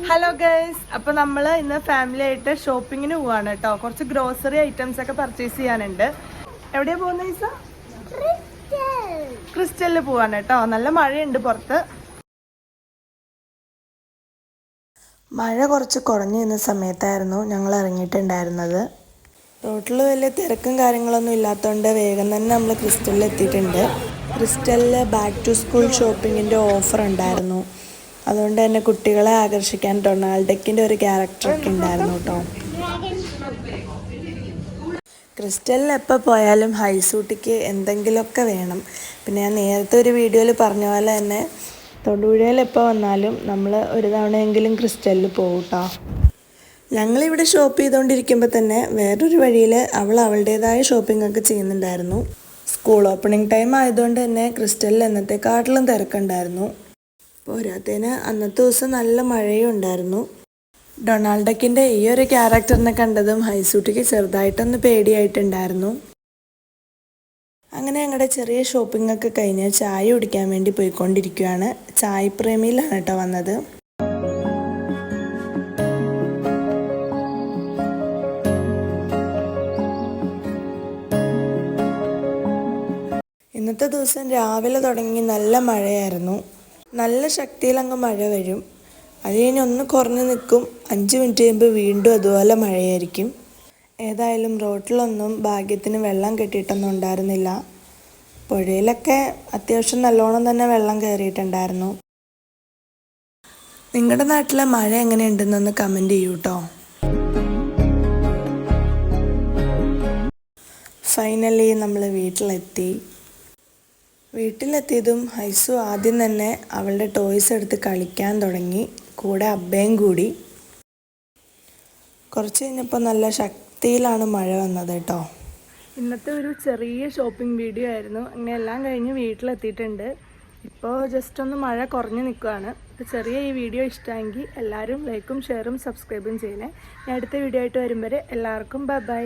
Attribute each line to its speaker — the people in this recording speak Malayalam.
Speaker 1: ഹലോ ഗൈസ്, അപ്പോൾ നമ്മൾ ഇന്ന് ഫാമിലി ആയിട്ട് ഷോപ്പിങ്ങിന് പോവാണ് കേട്ടോ. കുറച്ച് ഗ്രോസറി ഐറ്റംസ് ഒക്കെ പർച്ചേസ് ചെയ്യാനുണ്ട്. എവിടെയാ പോകുന്നത് ഈസ? ക്രിസ്റ്റലിൽ പോവാണ് കേട്ടോ. നല്ല മഴയുണ്ട് പുറത്ത്. മഴ കുറച്ച് കുറഞ്ഞു നിന്ന സമയത്തായിരുന്നു ഞങ്ങൾ ഇറങ്ങിയിട്ടുണ്ടായിരുന്നത്. റോട്ടിൽ വലിയ തിരക്കും കാര്യങ്ങളൊന്നും ഇല്ലാത്തതുകൊണ്ട് വേഗം തന്നെ നമ്മൾ ക്രിസ്റ്റലിൽ എത്തിയിട്ടുണ്ട്. ക്രിസ്റ്റലിൽ ബാക്ക് ടു സ്കൂൾ ഷോപ്പിങ്ങിൻ്റെ ഓഫർ ഉണ്ടായിരുന്നു. അതുകൊണ്ട് തന്നെ കുട്ടികളെ ആകർഷിക്കാൻ ഡൊണാൾഡ് ഡക്കിൻ്റെ ഒരു ക്യാരക്ടറൊക്കെ ഉണ്ടായിരുന്നു കേട്ടോ. ക്രിസ്റ്റലിൽ എപ്പോൾ പോയാലും ഹൈസൂട്ടിക്ക് എന്തെങ്കിലുമൊക്കെ വേണം. പിന്നെ ഞാൻ നേരത്തെ ഒരു വീഡിയോയിൽ പറഞ്ഞ പോലെ തന്നെ തൊടുപുഴയിൽ എപ്പോൾ വന്നാലും നമ്മൾ ഒരു തവണയെങ്കിലും ക്രിസ്റ്റലിൽ പോകും കേട്ടോ. ഞങ്ങളിവിടെ ഷോപ്പ് ചെയ്തുകൊണ്ടിരിക്കുമ്പോൾ തന്നെ വേറൊരു വഴിയിൽ അവളുടേതായ ഷോപ്പിംഗ് ഒക്കെ ചെയ്യുന്നുണ്ടായിരുന്നു. സ്കൂൾ ഓപ്പണിംഗ് ടൈം ആയതുകൊണ്ട് തന്നെ ക്രിസ്റ്റലിൽ എന്നത്തെക്കാട്ടിലും തിരക്കുണ്ടായിരുന്നു. പോരാത്തതിന് അന്നത്തെ ദിവസം നല്ല മഴയും ഉണ്ടായിരുന്നു. ഡൊണാൾഡ് ഡക്കിൻ്റെ ഈ ഒരു ക്യാരക്ടറിനെ കണ്ടതും ഹൈസൂട്ടിക്ക് ചെറുതായിട്ടൊന്ന് പേടിയായിട്ടുണ്ടായിരുന്നു. അങ്ങനെ ഞങ്ങളുടെ ചെറിയ ഷോപ്പിംഗ് ഒക്കെ കഴിഞ്ഞ് ചായ കുടിക്കാൻ വേണ്ടി പോയിക്കൊണ്ടിരിക്കുകയാണ്. ചായ പ്രേമിയിലാണ് കേട്ടോ വന്നത്. ഇന്നത്തെ ദിവസം രാവിലെ തുടങ്ങി നല്ല മഴയായിരുന്നു. നല്ല ശക്തിയിലങ്ങ് മഴ വരും. അത് കഴിഞ്ഞ് ഒന്ന് കുറഞ്ഞ് നിൽക്കും. 5 മിനിറ്റ് കഴിയുമ്പോൾ വീണ്ടും അതുപോലെ മഴയായിരിക്കും. ഏതായാലും റോട്ടിലൊന്നും ഭാഗ്യത്തിന് വെള്ളം കെട്ടിയിട്ടൊന്നും ഉണ്ടായിരുന്നില്ല. പുഴയിലൊക്കെ അത്യാവശ്യം നല്ലോണം തന്നെ വെള്ളം കയറിയിട്ടുണ്ടായിരുന്നു. നിങ്ങളുടെ നാട്ടിലെ മഴ എങ്ങനെയുണ്ടെന്നൊന്ന് കമൻറ്റ് ചെയ്യൂ കേട്ടോ. ഫൈനലി നമ്മൾ വീട്ടിലെത്തിയതും ഹൈസു ആദ്യം തന്നെ അവളുടെ ടോയ്സ് എടുത്ത് കളിക്കാൻ തുടങ്ങി. കൂടെ അബ്ബയും കൂടി. കുറച്ച് കഴിഞ്ഞപ്പോൾ നല്ല ശക്തിയിലാണ് മഴ വന്നത് കേട്ടോ. ഇന്നത്തെ ഒരു ചെറിയ ഷോപ്പിംഗ് വീഡിയോ ആയിരുന്നു. അങ്ങനെ എല്ലാം കഴിഞ്ഞ് വീട്ടിലെത്തിയിട്ടുണ്ട്. ഇപ്പോൾ ജസ്റ്റ് ഒന്ന് മഴ കുറഞ്ഞ് നിൽക്കുകയാണ്. അപ്പോൾ ചെറിയ ഈ വീഡിയോ ഇഷ്ടമെങ്കിൽ എല്ലാവരും ലൈക്കും ഷെയറും സബ്സ്ക്രൈബും ചെയ്യണേ. ഞാൻ അടുത്ത വീഡിയോ ആയിട്ട് വരും വരെ എല്ലാവർക്കും ബൈ ബൈ.